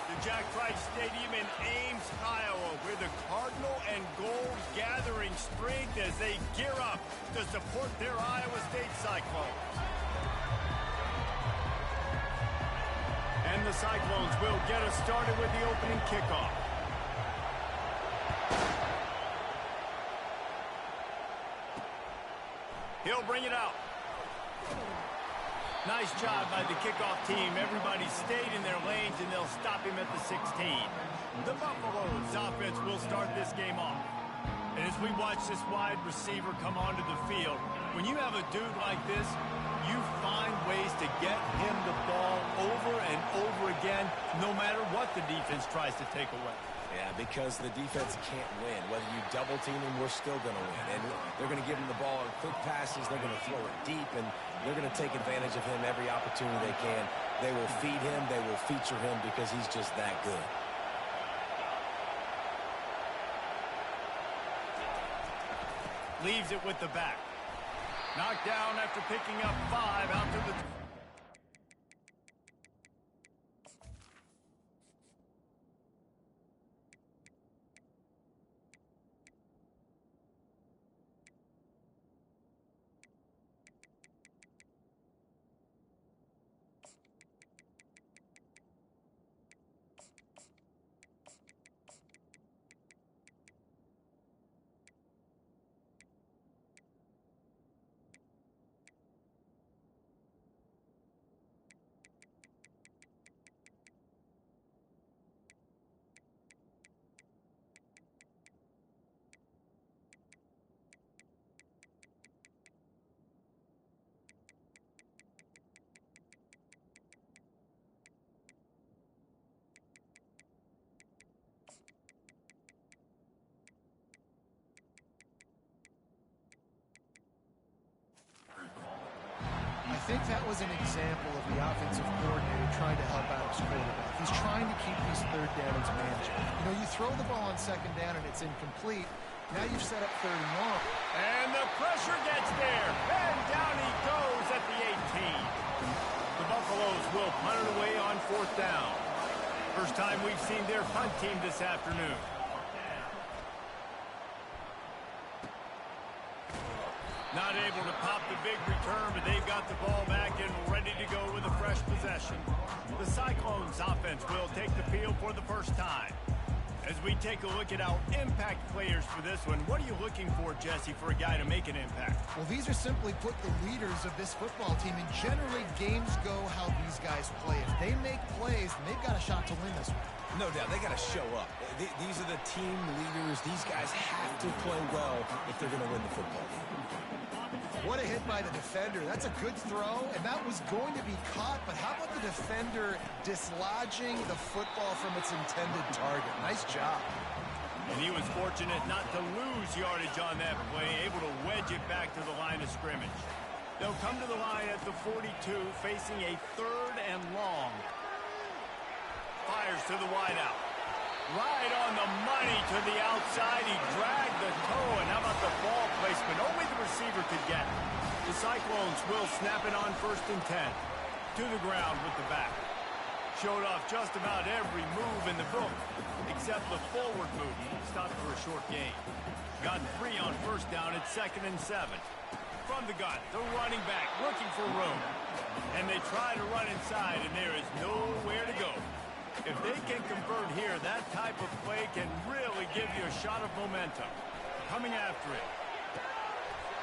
The Jack Trice Stadium in Ames, Iowa, where the Cardinal and Gold gathering strength as they gear up to support their Iowa State Cyclones. And the Cyclones will get us started with the opening kickoff. He'll bring it out. Nice job by the kickoff team. Everybody stayed in their lanes, and they'll stop him at the 16. The Buffaloes offense will start this game off. And as we watch this wide receiver come onto the field, when you have a dude like this, you find ways to get him the ball over and over again, no matter what the defense tries to take away. Yeah, because the defense can't win. Whether you double team him, we're still going to win. And they're going to give him the ball in quick passes. They're going to throw it deep, and they're going to take advantage of him every opportunity they can. They will feed him. They will feature him because he's just that good. Leaves it with the back. Knocked down after picking up 5 out to the... I think that was an example of the offensive coordinator trying to help out his quarterback. He's trying to keep these third downs manageable. You know, you throw the ball on second down and it's incomplete. Now you've set up third and long. And the pressure gets there. And down he goes at the 18. The Buffaloes will punt it away on 4th down. First time we've seen their punt team this afternoon. Not able to pop the big return, but they've got the ball back and ready to go with a fresh possession. The Cyclones offense will take the field for the first time. As we take a look at our impact players for this one, what are you looking for, Jesse, for a guy to make an impact? Well, these are simply put the leaders of this football team, and generally games go how these guys play. If they make plays, then they've got a shot to win this one. No doubt, they got to show up. These are the team leaders. These guys have to play well if they're going to win the football game. What a hit by the defender. That's a good throw, and that was going to be caught, but how about the defender dislodging the football from its intended target? Nice job. And he was fortunate not to lose yardage on that play, able to wedge it back to the line of scrimmage. They'll come to the line at the 42, facing a 3rd and long. Fires to the wideout. Right on the money to the outside. He dragged the toe, and how about the ball placement? Only the receiver could get it. The Cyclones will snap it on 1st and 10. To the ground with the back. Showed off just about every move in the book, except the forward move. Stopped for a short gain. Got 3 on 1st down at 2nd and 7. From the gun, the running back looking for room. And they try to run inside, and there is nowhere to go. If they can convert here, that type of play can really give you a shot of momentum. Coming after it.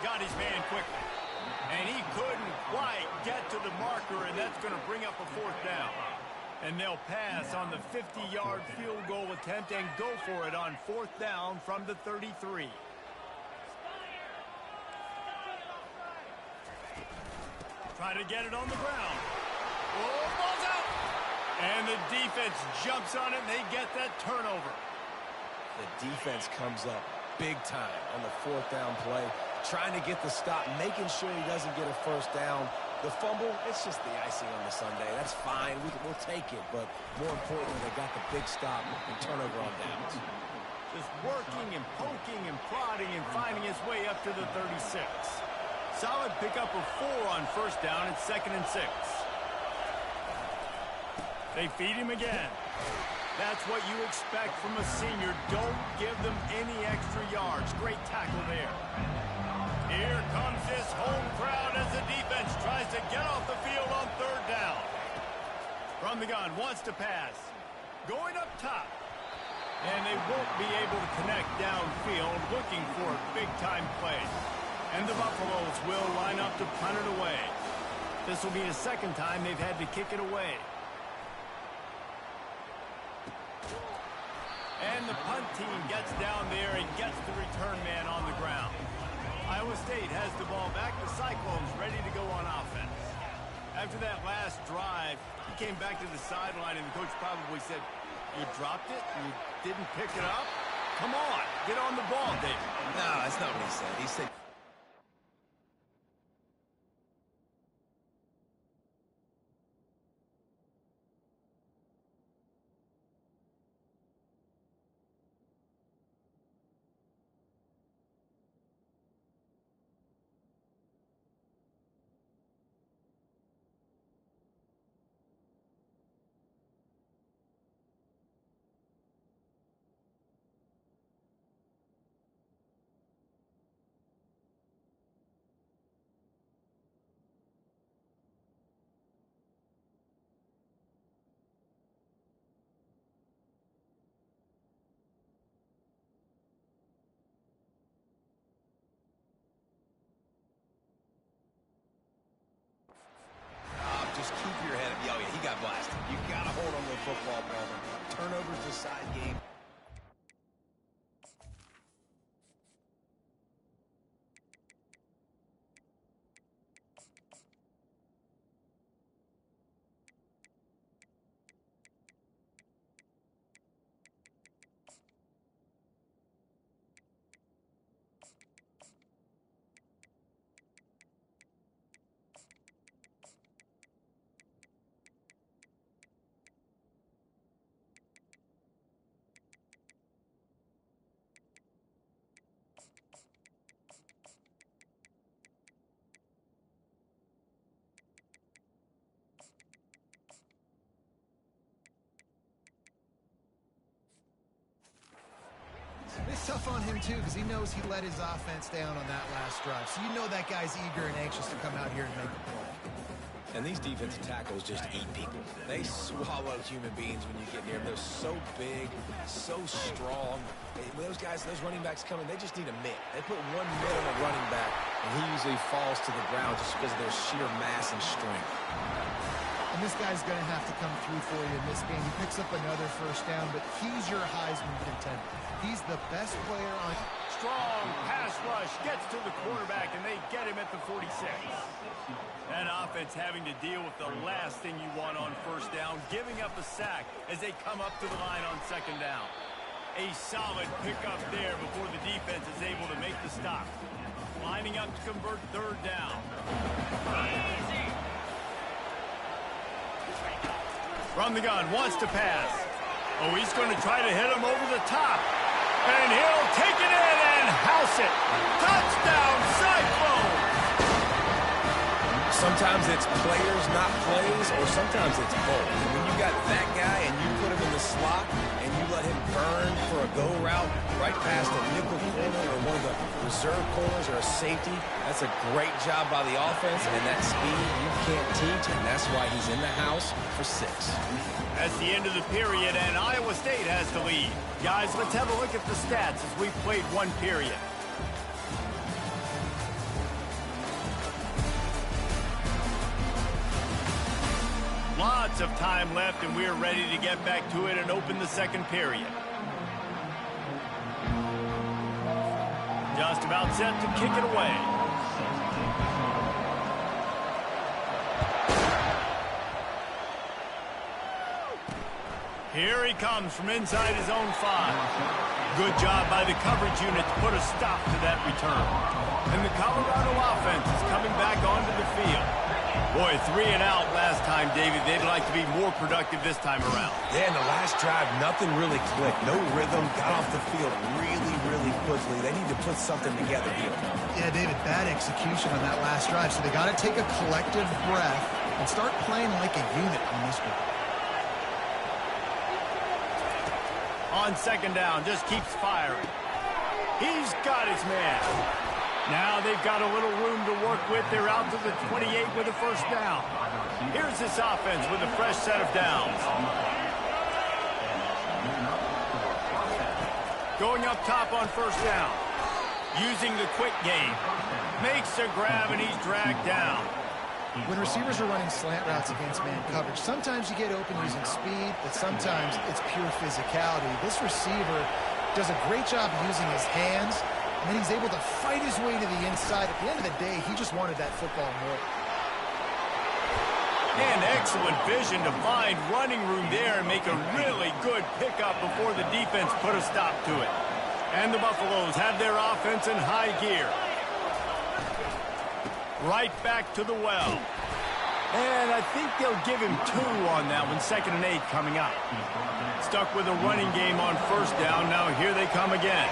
Got his man quickly. And he couldn't quite get to the marker, and that's going to bring up a 4th down. And they'll pass on the 50-yard field goal attempt and go for it on 4th down from the 33. Try to get it on the ground. Oh, ball's out! And the defense jumps on it, and they get that turnover. The defense comes up big time on the 4th down play, trying to get the stop, making sure he doesn't get a 1st down. The fumble, it's just the icing on the sundae. That's fine. We'll take it. But more importantly, they got the big stop and turnover on downs. Just working and poking and prodding and finding his way up to the 36. Solid pickup of 4 on 1st down at 2nd and 6. They feed him again. That's what you expect from a senior. Don't give them any extra yards. Great tackle there. Here comes this home crowd as the defense tries to get off the field on third down. From the gun, wants to pass. Going up top. And they won't be able to connect downfield, looking for a big-time play. And the Buffaloes will line up to punt it away. This will be the second time they've had to kick it away. And the punt team gets down there and gets the return man on the ground. Iowa State has the ball back. The Cyclones ready to go on offense. After that last drive, he came back to the sideline, and the coach probably said, "You dropped it? You didn't pick it up? Come on, get on the ball, David." No, that's not what he said. He said... Just keep your head up. Oh, yeah, he got blasted. You got to hold on to the football, brother. Turnovers decide game. It's tough on him, too, because he knows he let his offense down on that last drive. So you know that guy's eager and anxious to come out here and make a play. And these defensive tackles just eat people. They swallow human beings when you get near them. They're so big, so strong. When those guys, those running backs come in, they just need a mitt. They put 1 mitt on a running back, and he usually falls to the ground just because of their sheer mass and strength. And this guy's going to have to come through for you in this game. He picks up another first down, but he's your Heisman contender. He's the best player on... Strong pass rush gets to the quarterback, and they get him at the 46. That offense having to deal with the last thing you want on first down, giving up a sack as they come up to the line on second down. A solid pickup there before the defense is able to make the stop. Lining up to convert third down. From the gun, wants to pass. Oh, he's going to try to hit him over the top. And he'll take it in and house it. Touchdown, Cyclones! Sometimes it's players, not plays, or sometimes it's both. And when you got that guy and you put him in the slot and you let him burn for a go route right past a nickel corner or one of the reserve corners or a safety, that's a great job by the offense, and that speed you can't teach, and that's why he's in the house for 6. That's the end of the period, and Iowa State has the lead. Guys, let's have a look at the stats as we've played 1 period. Lots of time left, and we're ready to get back to it and open the second period. Just about set to kick it away. Here he comes from inside his own 5. Good job by the coverage unit to put a stop to that return. And the Colorado offense is coming back onto the field. Boy, 3 and out last time, David. They'd like to be more productive this time around. Yeah, in the last drive, nothing really clicked. No rhythm, got off the field really quickly. They need to put something together here. Yeah, David, bad execution on that last drive. So they got to take a collective breath and start playing like a unit on this one. On second down, just keeps firing. He's got his man. Now they've got a little room to work with. They're out to the 28 with a first down. Here's this offense with a fresh set of downs. Going up top on first down. Using the quick game. Makes a grab and he's dragged down. When receivers are running slant routes against man coverage, sometimes you get open using speed, but sometimes it's pure physicality. This receiver does a great job using his hands, and then he's able to fight his way to the inside. At the end of the day, he just wanted that football more. And excellent vision to find running room there and make a really good pickup before the defense put a stop to it. And the Buffaloes have their offense in high gear. Right back to the well. And I think they'll give him 2 on that one. 2nd and 8 coming up. Stuck with a running game on first down. Now here they come again.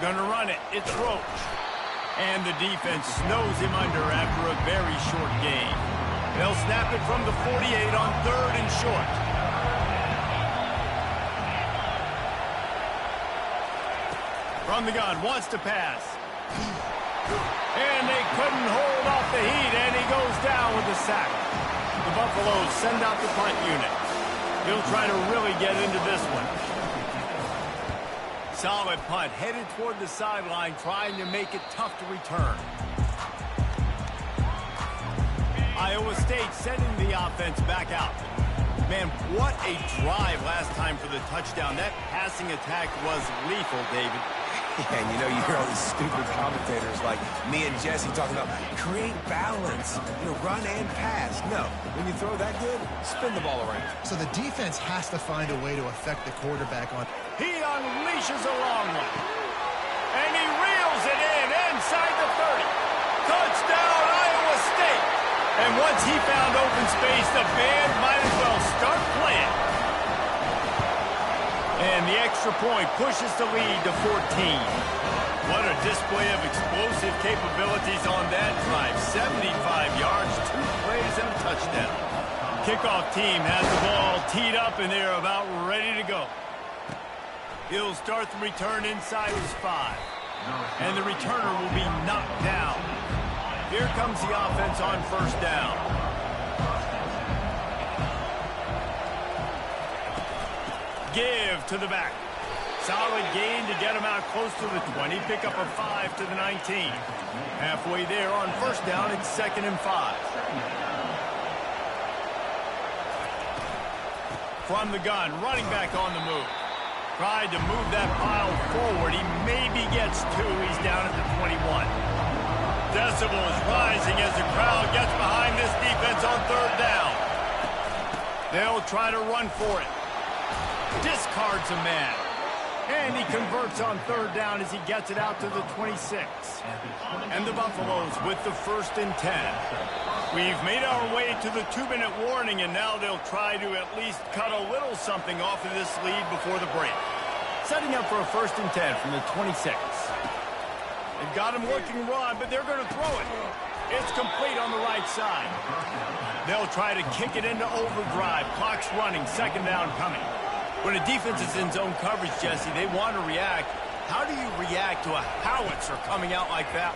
Gonna run it. It's Roach. And the defense snows him under after a very short game. They'll snap it from the 48 on 3rd and short. From the gun, wants to pass. And they couldn't hold off the heat, and he goes down with a sack. The Buffaloes send out the punt unit. He'll try to really get into this one. Solid punt, headed toward the sideline, trying to make it tough to return. Iowa State sending the offense back out. Man, what a drive last time for the touchdown. That passing attack was lethal, David. Yeah, and you know, you hear all these stupid commentators like me and Jesse talking about create balance, run and pass. No, when you throw that good, spin the ball around. So the defense has to find a way to affect the quarterback on. He unleashes a long one. And he reels it in inside the 30. Touchdown, Iowa State. And once he found open space, the band might as well start playing. And the extra point pushes the lead to 14. What a display of explosive capabilities on that drive. 75 yards, 2 plays, and a touchdown. Kickoff team has the ball teed up, and they're about ready to go. He'll start the return inside his 5. And the returner will be knocked down. Here comes the offense on first down. Give to the back. Solid gain to get him out close to the 20. Pick up a 5 to the 19. Halfway there on first down, it's 2nd and 5. From the gun, running back on the move. Tried to move that pile forward. He maybe gets 2. He's down at the 21. Decibels rising as the crowd gets behind this defense on 3rd down. They'll try to run for it. Discards a man. And he converts on 3rd down as he gets it out to the 26. And the Buffaloes with the 1st and 10. We've made our way to the 2-minute warning, and now they'll try to at least cut a little something off of this lead before the break. Setting up for a 1st and 10 from the 26. They've got him looking run, but they're going to throw it. It's complete on the right side. They'll try to kick it into overdrive. Clock's running, 2nd down coming. When a defense is in zone coverage, Jesse, they want to react. How do you react to a howitzer coming out like that?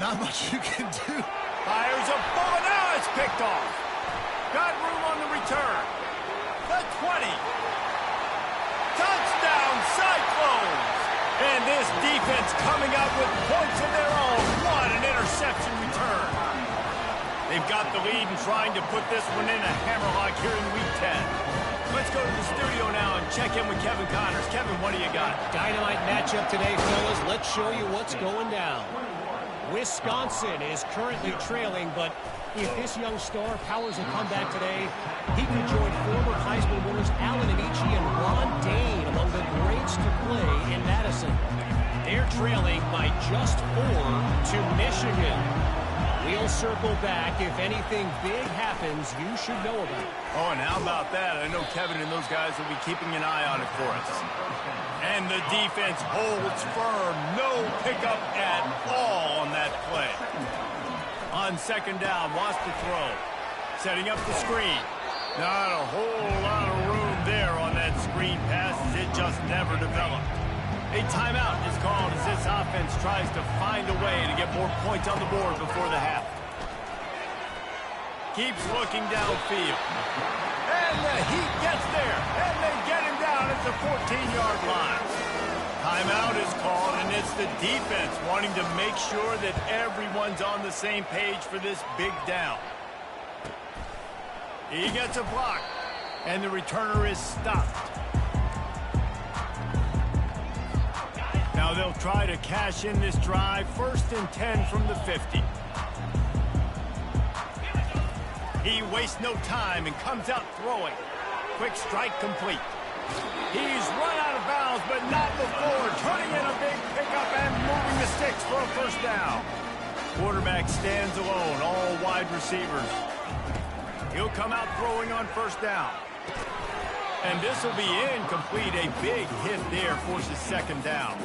Not much you can do. Fires a bullet. Now it's picked off. Got room on the return. The 20. Touchdown, Cyclones. And this defense coming up with points of their own. What an interception return. They've got the lead and trying to put this one in a hammerlock here in Week 10. Let's go to the studio now and check in with Kevin Connors. Kevin, what do you got? Dynamite matchup today, fellas. Let's show you what's going down. Wisconsin is currently trailing, but if this young star powers a comeback today, he could join former Heisman winners Allen Amici and Ron Dane among the greats to play in Madison. They're trailing by just 4 to Michigan. We'll circle back. If anything big happens, you should know about it. Oh, and how about that? I know Kevin and those guys will be keeping an eye on it for us. And the defense holds firm. No pickup at all on that play. On 2nd down, wants to throw. Setting up the screen. Not a whole lot of room there on that screen pass as it just never developed. A timeout is called as this offense tries to find a way to get more points on the board before the half. Keeps looking downfield. And the Heat gets there. And they get him down at the 14-yard line. Timeout is called, and it's the defense wanting to make sure that everyone's on the same page for this big down. He gets a block, and the returner is stopped. Now they'll try to cash in this drive, 1st and 10 from the 50. He wastes no time and comes out throwing. Quick strike complete. He's run out of bounds, but not before turning in a big pickup and moving the sticks for a first down. Quarterback stands alone, all wide receivers. He'll come out throwing on 1st down. And this will be incomplete. A big hit there forces 2nd down.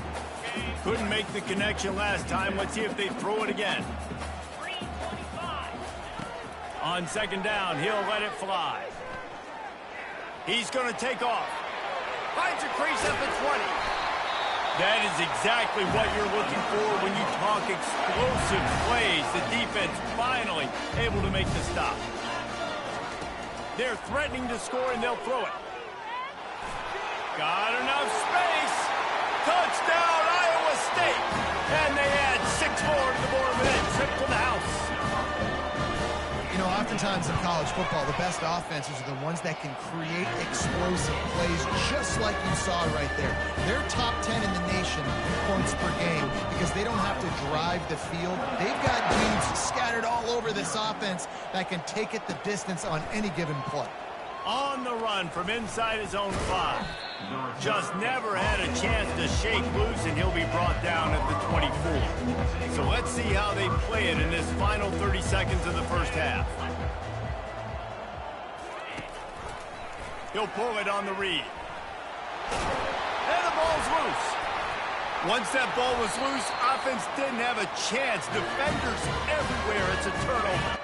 Couldn't make the connection last time. Let's see if they throw it again. On 2nd down, he'll let it fly. He's going to take off. Finds a crease at the 20. That is exactly what you're looking for when you talk explosive plays. The defense finally able to make the stop. They're threatening to score, and they'll throw it. Got enough space. Touchdown, Iowa State. And they add 6 more to the board with a trip to the house. You know, oftentimes in college football, the best offenses are the ones that can create explosive plays, just like you saw right there. They're top 10 in the nation points per game because they don't have to drive the field. They've got dudes scattered all over this offense that can take it the distance on any given play. On the run from inside his own 5. Just never had a chance to shake loose, and he'll be brought down at the 24. So let's see how they play it in this final 30 seconds of the first half. He'll pull it on the read. And the ball's loose. Once that ball was loose, offense didn't have a chance. Defenders everywhere. It's a turnover.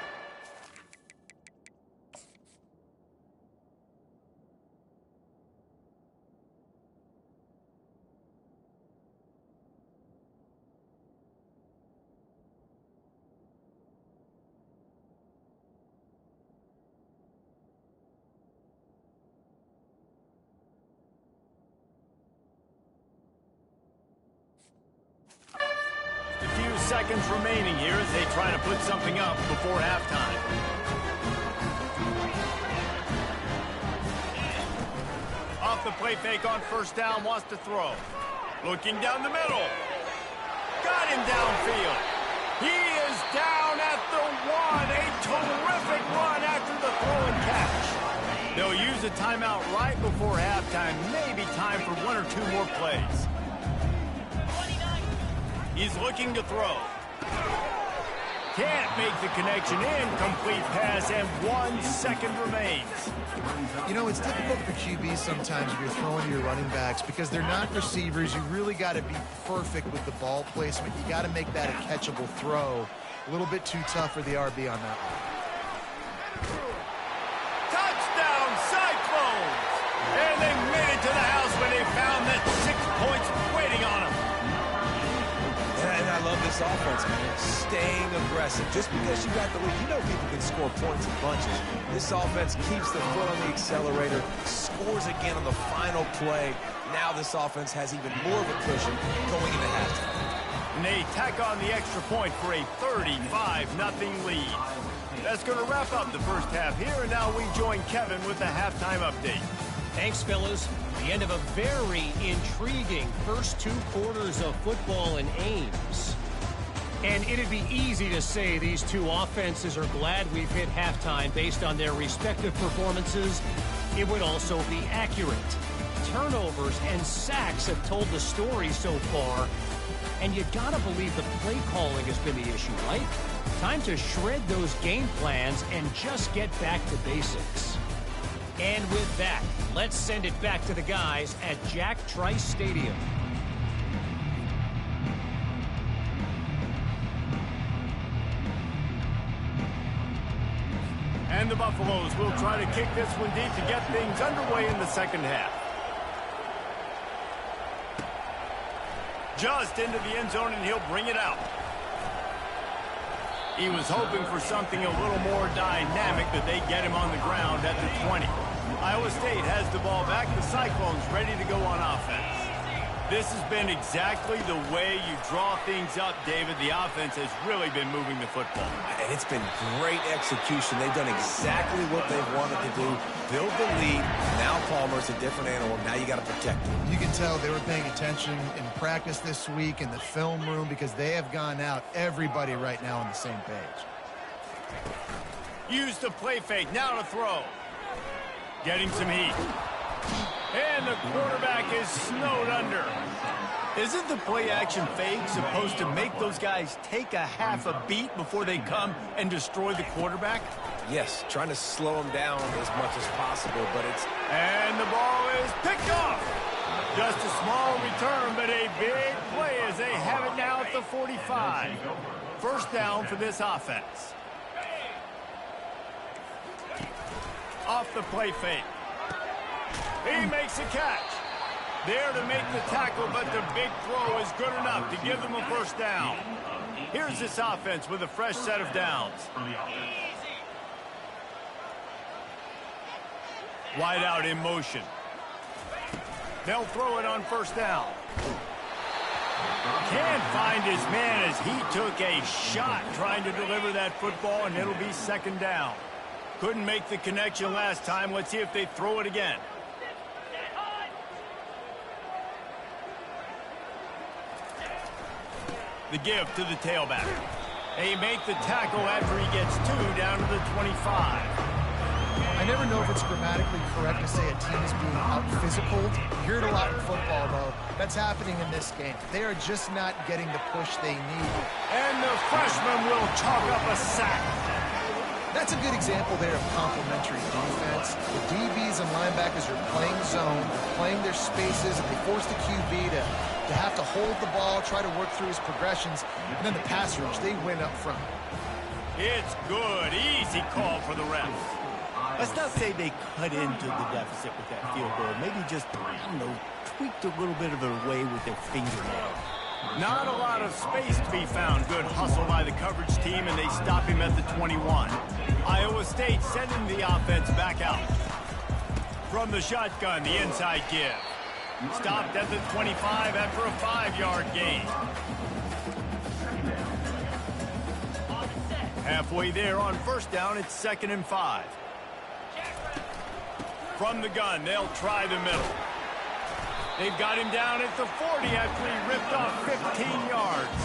Seconds remaining here as they try to put something up before halftime. Off the play fake on 1st down, wants to throw. Looking down the middle. Got him downfield. He is down at the 1. A terrific run after the throw and catch. They'll use a timeout right before halftime. Maybe time for 1 or 2 more plays. He's looking to throw. Can't make the connection. Incomplete pass, and 1 second remains. You know, it's difficult for QBs sometimes if you're throwing to your running backs because they're not receivers. You really got to be perfect with the ball placement. You got to make that a catchable throw. A little bit too tough for the RB on that one. Touchdown, Cyclones! And they made it to the house when they found that 6 points waiting on them. And I love this offense, man. Staying aggressive. Just because you got the lead, you know people can score points in bunches. This offense keeps the foot on the accelerator, scores again on the final play. Now this offense has even more of a cushion going into halftime. And they tack on the extra point for a 35-0 lead. That's going to wrap up the first half here, and now we join Kevin with the halftime update. Thanks, fellas. The end of a very intriguing first 2 quarters of football in Ames. And it'd be easy to say these 2 offenses are glad we've hit halftime based on their respective performances. It would also be accurate. Turnovers and sacks have told the story so far. And you gotta believe the play calling has been the issue, right? Time to shred those game plans and just get back to basics. And with that, let's send it back to the guys at Jack Trice Stadium. And the Buffaloes will try to kick this one deep to get things underway in the second half. Just into the end zone, and he'll bring it out. He was hoping for something a little more dynamic, but they get him on the ground at the 20. Iowa State has the ball back. The Cyclones ready to go on offense. This has been exactly the way you draw things up, David. The offense has really been moving the football. And it's been great execution. They've done exactly what they've wanted to do. Build the lead. Now Palmer's a different animal. Now you got to protect him. You can tell they were paying attention in practice this week in the film room because they have gone out, everybody right now on the same page. Use the play fake. Now to throw. Getting some heat. And the quarterback is snowed under. Isn't the play-action fake supposed to make those guys take a half a beat before they come and destroy the quarterback? Yes, trying to slow him down as much as possible, but it's... And the ball is picked off. Just a small return, but a big play as they have it now at the 45. First down for this offense. Off the play fake. He makes a catch. There to make the tackle, but the big throw is good enough to give them a first down. Here's this offense with a fresh set of downs. Wide out in motion. They'll throw it on first down. Can't find his man as he took a shot trying to deliver that football, and it'll be second down. Couldn't make the connection last time. Let's see if they throw it again. The give to the tailback. They make the tackle after he gets 2 down to the 25. I never know if it's grammatically correct to say a team is being out-physicaled. You hear it a lot in football, though. That's happening in this game. They are just not getting the push they need. And the freshman will chalk up a sack. That's a good example there of complementary defense. The DBs and linebackers are playing zone, playing their spaces, and they force the QB to have to hold the ball, try to work through his progressions, and then the pass rush, they win up front. It's good. Easy call for the refs. Let's not say they cut into the deficit with that field goal. Maybe just, I don't know, tweaked a little bit of it away with their fingernail. Not a lot of space to be found. Good hustle by the coverage team, and they stop him at the 21. Iowa State sending the offense back out. From the shotgun, the inside give. Stopped at the 25 after a 5-yard gain. Halfway there on first down, it's 2nd and 5. From the gun, they'll try the middle. They've got him down at the 40 after he ripped off 15 yards.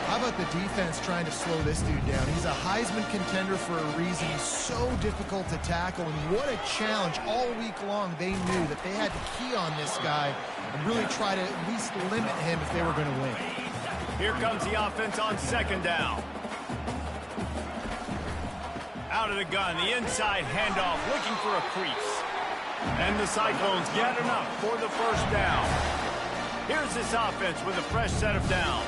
How about the defense trying to slow this dude down? He's a Heisman contender for a reason. He's so difficult to tackle, and what a challenge. All week long, they knew that they had to key on this guy and really try to at least limit him if they were going to win. Here comes the offense on 2nd down. Out of the gun, the inside handoff, looking for a crease. And the Cyclones get enough for the first down. Here's this offense with a fresh set of downs.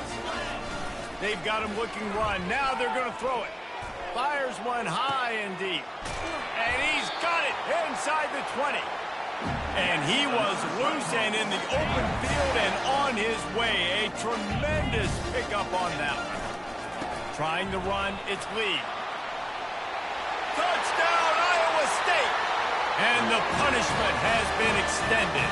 They've got him looking run. Now they're going to throw it. Fires one high and deep. And he's got it inside the 20. And he was loose and in the open field and on his way. A tremendous pickup on that one. Trying to run, it's Lee. Touchdown, Iowa State! And the punishment has been extended.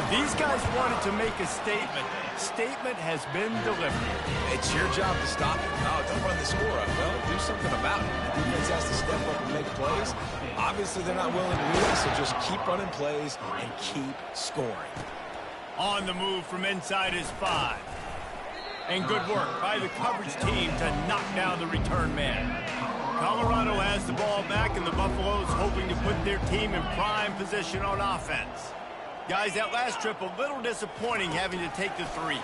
These guys wanted to make a statement. Statement has been delivered. It's your job to stop it. No, don't run the score up. Well, do something about it. The defense has to step up and make plays. Obviously, they're not willing to do that, so just keep running plays and keep scoring. On the move from inside his 5. And good work by the coverage team to knock down the return man. Colorado has the ball back, and the Buffaloes hoping to put their team in prime position on offense. Guys, that last trip a little disappointing having to take the 3.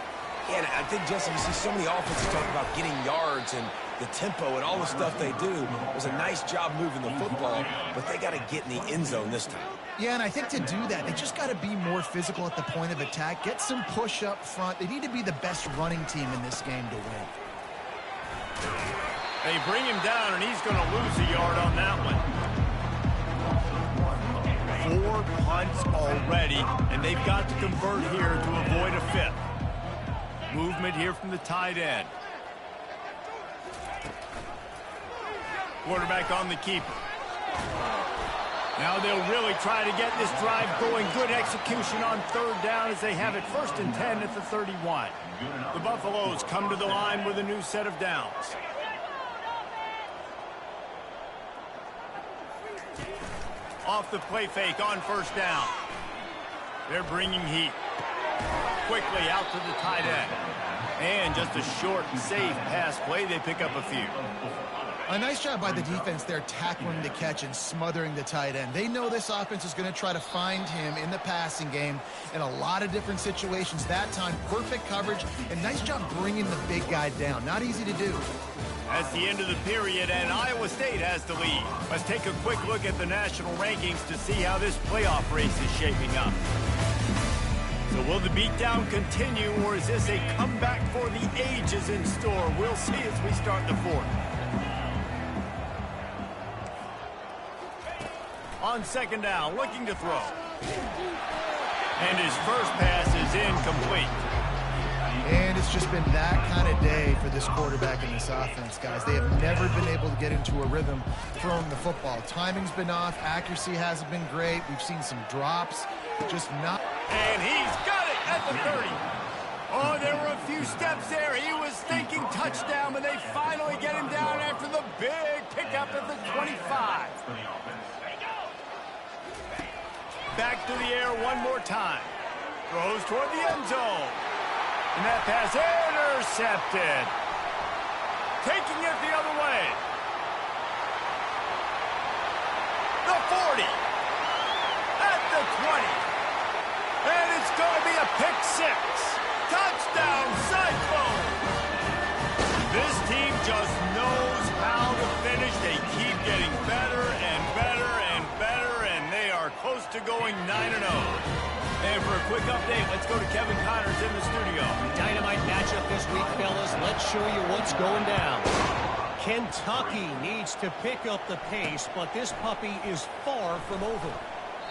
Yeah, and I think, Jesse, you see so many offenses talk about getting yards and the tempo and all the stuff they do. It was a nice job moving the football, but they got to get in the end zone this time. Yeah, and I think to do that, they just got to be more physical at the point of attack, get some push up front. They need to be the best running team in this game to win. They bring him down, and he's going to lose a yard on that one. 4 punts already, and they've got to convert here to avoid a 5th. Movement here from the tight end. Quarterback on the keeper. Now they'll really try to get this drive going. Good execution on 3rd down as they have it 1st and 10 at the 31. The Buffaloes come to the line with a new set of downs. Off the play fake on 1st down. They're bringing heat. Quickly out to the tight end. And just a short, safe pass play. They pick up a few. A nice job by the defense there, tackling the catch and smothering the tight end. They know this offense is going to try to find him in the passing game in a lot of different situations. That time, perfect coverage, and nice job bringing the big guy down. Not easy to do. That's the end of the period, and Iowa State has the lead. Let's take a quick look at the national rankings to see how this playoff race is shaping up. So will the beatdown continue, or is this a comeback for the ages in store? We'll see as we start the 4th. On 2nd down, looking to throw. And his first pass is incomplete. And it's just been that kind of day for this quarterback in this offense, guys. They have never been able to get into a rhythm throwing the football. Timing's been off. Accuracy hasn't been great. We've seen some drops. Just not. And he's got it at the 30. Oh, there were a few steps there. He was thinking touchdown, but they finally get him down after the big pickup at the 25. Back to the air one more time. Throws toward the end zone. And that pass intercepted. Taking it the other way. The 40. At the 20. And it's going to be a pick 6. Touchdown, Cyclone. This team just knows how to finish. They keep getting better and better and better, and they are close to going 9-0. And for a quick update, let's go to Kevin Connors in the studio. Dynamite matchup this week, fellas. Let's show you what's going down. Kentucky needs to pick up the pace, but this puppy is far from over.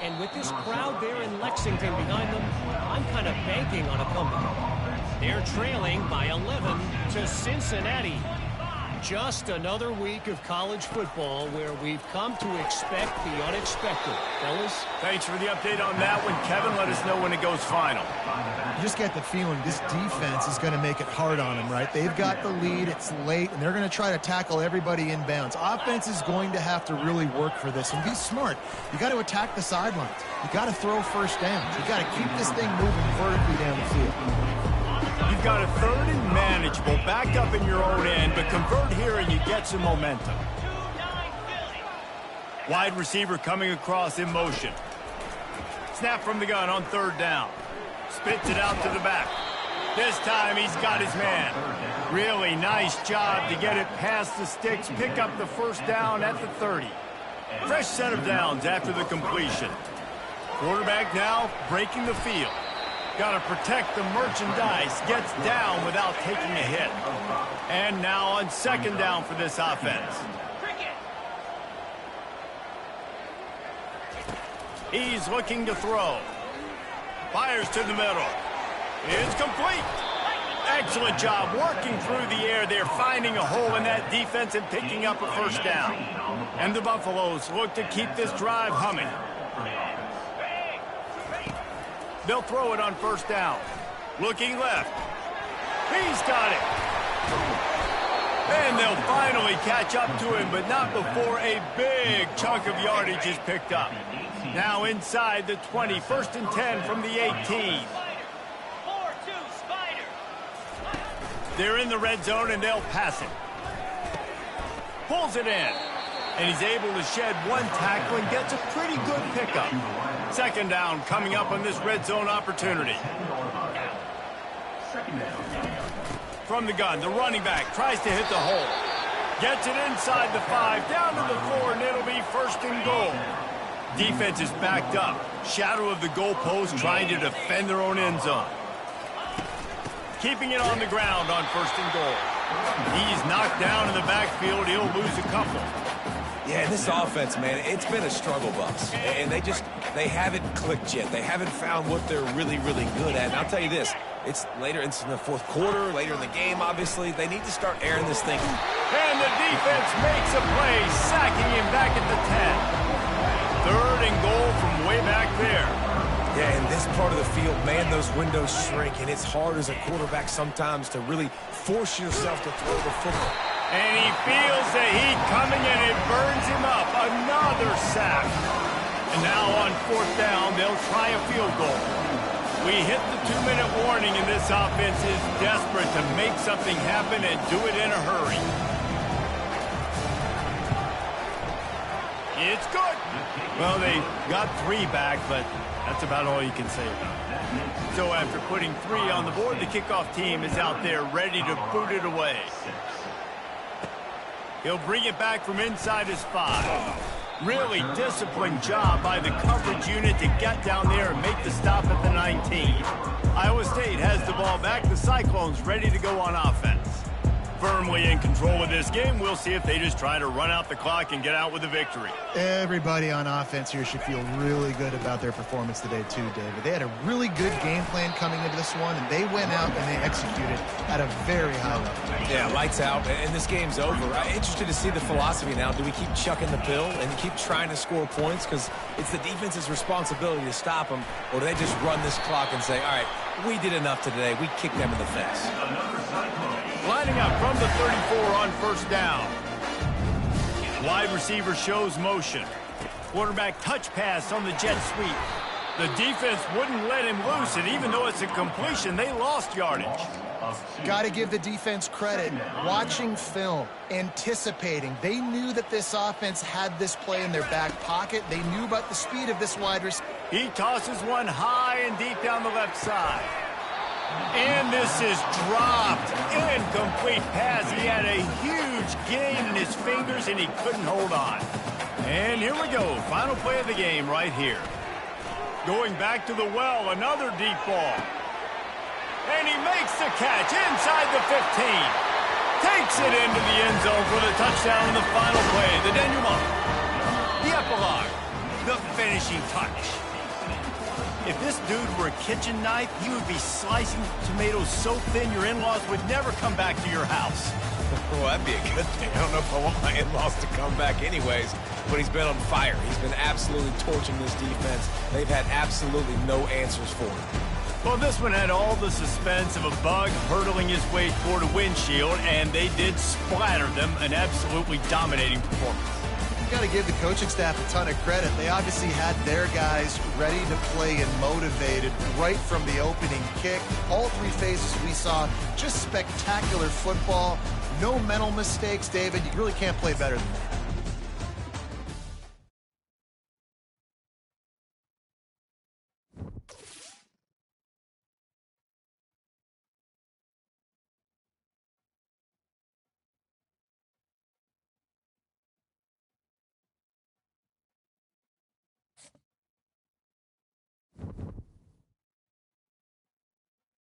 And with this crowd there in Lexington behind them, I'm kind of banking on a comeback. They're trailing by 11 to Cincinnati. Just another week of college football where we've come to expect the unexpected. Fellas? Thanks for the update on that one, Kevin. Let us know when it goes final. You just get the feeling this defense is going to make it hard on them, right? They've got the lead. It's late, and they're going to try to tackle everybody inbounds. Offense is going to have to really work for this and be smart. You got to attack the sidelines. You got to throw 1st downs. You got to keep this thing moving vertically down the field. You've got a 3rd and manageable, back up in your own end, but convert here and you get some momentum. Wide receiver coming across in motion. Snap from the gun on 3rd down. Spits it out to the back. This time he's got his man. Really nice job to get it past the sticks, pick up the 1st down at the 30. Fresh set of downs after the completion. Quarterback now breaking the field. Got to protect the merchandise. Gets down without taking a hit. And now on 2nd down for this offense. He's looking to throw. Fires to the middle. It's complete. Excellent job working through the air. They're finding a hole in that defense and picking up a 1st down. And the Buffaloes look to keep this drive humming. They'll throw it on 1st down. Looking left. He's got it. And they'll finally catch up to him, but not before a big chunk of yardage is picked up. Now inside the 20, 1st and 10 from the 18. They're in the red zone, and they'll pass it. Pulls it in. And he's able to shed one tackle and gets a pretty good pickup. 2nd down coming up on this red zone opportunity. From the gun, the running back tries to hit the hole. Gets it inside the 5, down to the 4, and it'll be 1st and goal. Defense is backed up. Shadow of the goalpost trying to defend their own end zone. Keeping it on the ground on 1st and goal. He's knocked down in the backfield. He'll lose a couple. Yeah, this offense, man, it's been a struggle bus. And they haven't clicked yet. They haven't found what they're really, really good at. And I'll tell you this, it's in the fourth quarter, later in the game, obviously. They need to start airing this thing. And the defense makes a play, sacking him back at the 10. 3rd and goal from way back there. Yeah, in this part of the field, man, those windows shrink, and it's hard as a quarterback sometimes to really force yourself to throw the football. And he feels the heat coming, and it burns him up. Another sack. And now on 4th down, they'll try a field goal. We hit the 2-minute warning, and this offense is desperate to make something happen and do it in a hurry. It's good. Well, they got 3 back, but that's about all you can say about it. So after putting 3 on the board, the kickoff team is out there ready to boot it away. He'll bring it back from inside his 5. Really disciplined job by the coverage unit to get down there and make the stop at the 19. Iowa State has the ball back. The Cyclones ready to go on offense. Firmly in control of this game. We'll see if they just try to run out the clock and get out with a victory. Everybody on offense here should feel really good about their performance today too, David. They had a really good game plan coming into this one, and they went out and they executed at a very high level. Yeah, lights out, and this game's over. I'm interested to see the philosophy now. Do we keep chucking the pill and keep trying to score points? Because it's the defense's responsibility to stop them, or do they just run this clock and say, all right, we did enough today. We kicked them in the face. Lining up from the 34 on 1st down. Wide receiver shows motion. Quarterback touch pass on the jet sweep. The defense wouldn't let him loose, and even though it's a completion, they lost yardage. Got to give the defense credit. Watching film, anticipating. They knew that this offense had this play in their back pocket. They knew about the speed of this wide receiver. He tosses one high and deep down the left side. And this is dropped. Incomplete pass. He had a huge gain in his fingers, and he couldn't hold on. And here we go. Final play of the game right here. Going back to the well, another deep ball. And he makes the catch inside the 15. Takes it into the end zone for the touchdown in the final play. The denouement. The epilogue. The finishing touch. If this dude were a kitchen knife, he would be slicing tomatoes so thin your in-laws would never come back to your house. Well, that'd be a good thing. I don't know if I want my in-laws to come back anyways, but he's been on fire. He's been absolutely torching this defense. They've had absolutely no answers for him. Well, this one had all the suspense of a bug hurtling his way toward a windshield, and they did splatter them. An absolutely dominating performance. Got to give the coaching staff a ton of credit. They obviously had their guys ready to play and motivated right from the opening kick. All 3 phases we saw just spectacular football. No mental mistakes, David. You really can't play better than that.